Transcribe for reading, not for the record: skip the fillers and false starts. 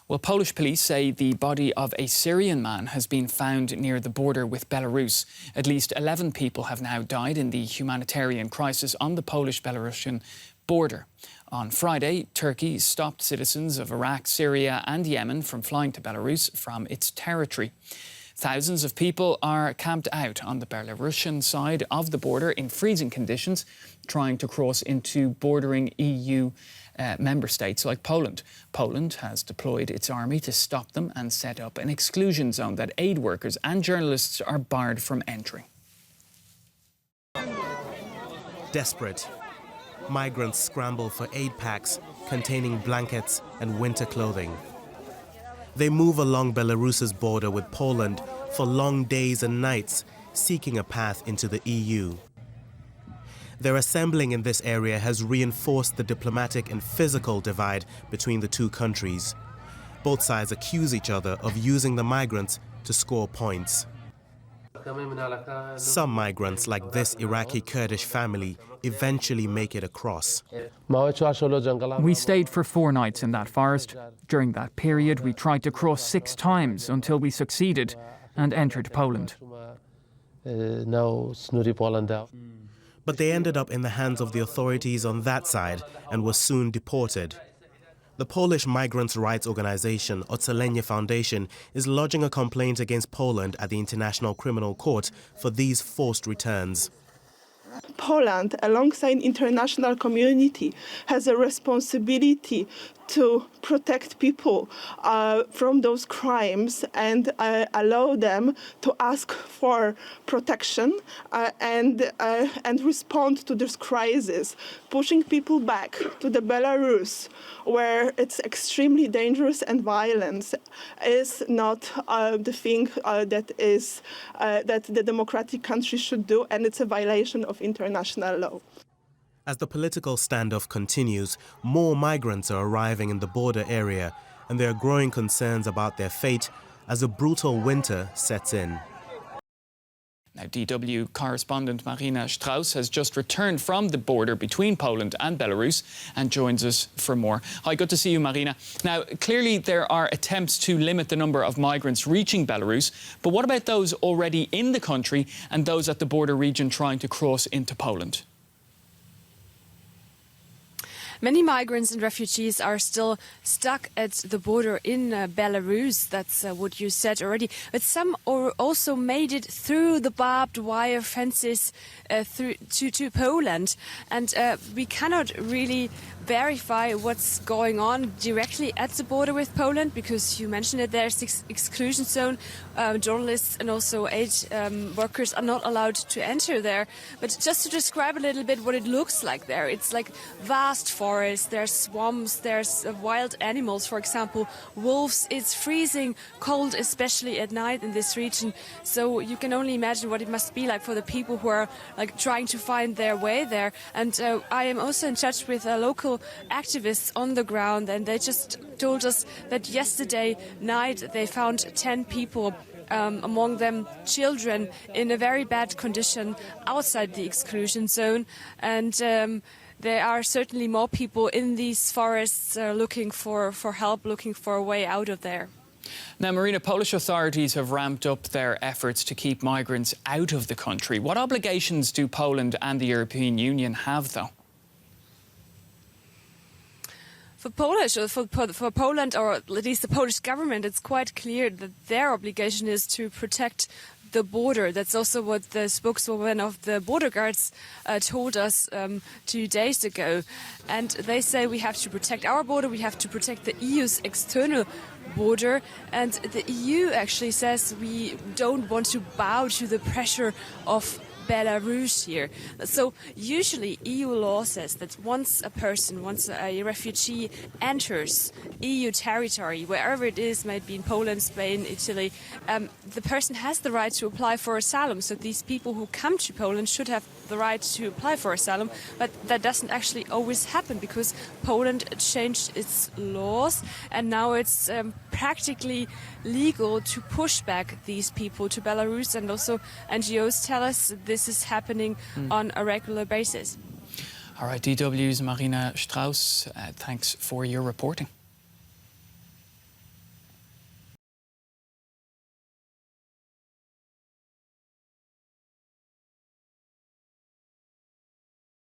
Well, Polish police say the body of a Syrian man has been found near the border with Belarus. At least 11 people have now died in the humanitarian crisis on the Polish-Belarusian border. On Friday, Turkey stopped citizens of Iraq, Syria and Yemen from flying to Belarus from its territory. Thousands of people are camped out on the Belarusian side of the border in freezing conditions, trying to cross into bordering EU member states like Poland. Poland has deployed its army to stop them and set up an exclusion zone that aid workers and journalists are barred from entering. Desperate, migrants scramble for aid packs containing blankets and winter clothing. They move along Belarus's border with Poland for long days and nights, seeking a path into the EU. Their assembling in this area has reinforced the diplomatic and physical divide between the two countries. Both sides accuse each other of using the migrants to score points. Some migrants, like this Iraqi Kurdish family, eventually make it across. We stayed for 4 nights in that forest. During that period, we tried to cross 6 times until we succeeded and entered Poland. But they ended up in the hands of the authorities on that side and were soon deported. The Polish migrants' rights organization, Ocalenie Foundation, is lodging a complaint against Poland at the International Criminal Court for these forced returns. Poland, alongside international community, has a responsibility to protect people from those crimes and allow them to ask for protection and respond to this crisis. Pushing people back to the Belarus, where it's extremely dangerous and violence, is not the thing that the democratic country should do, and it's a violation of international law. As the political standoff continues, more migrants are arriving in the border area, and there are growing concerns about their fate as a brutal winter sets in. Now, DW correspondent Marina Strauss has just returned from the border between Poland and Belarus and joins us for more. Hi, good to see you, Marina. Now, clearly there are attempts to limit the number of migrants reaching Belarus, but what about those already in the country and those at the border region trying to cross into Poland? Many migrants and refugees are still stuck at the border in Belarus. That's what you said already. But some also made it through the barbed wire fences through to Poland. And we cannot really verify what's going on directly at the border with Poland, because you mentioned it, there's this exclusion zone. Journalists and also aid workers are not allowed to enter there. But just to describe a little bit what it looks like there, it's like vast forests, there's swamps, there's wild animals, for example, wolves. It's freezing cold, especially at night in this region. So you can only imagine what it must be like for the people who are like trying to find their way there. And I am also in touch with local activists on the ground, and they just told us that yesterday night they found 10 people, among them children, in a very bad condition outside the exclusion zone. And there are certainly more people in these forests looking for help, looking for a way out of there. Now, Marina, Polish authorities have ramped up their efforts to keep migrants out of the country. What obligations do Poland and the European Union have, though? For Poland, or at least the Polish government, it's quite clear that their obligation is to protect the border. That's also what the spokeswoman of the border guards told us 2 days ago. And they say we have to protect our border, we have to protect the EU's external border. And the EU actually says we don't want to bow to the pressure of Belarus here. So usually EU law says that once a refugee enters EU territory, wherever it is, might be in Poland, Spain, Italy, the person has the right to apply for asylum. So these people who come to Poland should have the right to apply for asylum, but that doesn't actually always happen because Poland changed its laws, and now it's practically legal to push back these people to Belarus, and also NGOs tell us this is happening on a regular basis. All right, DW's Marina Strauss, thanks for your reporting.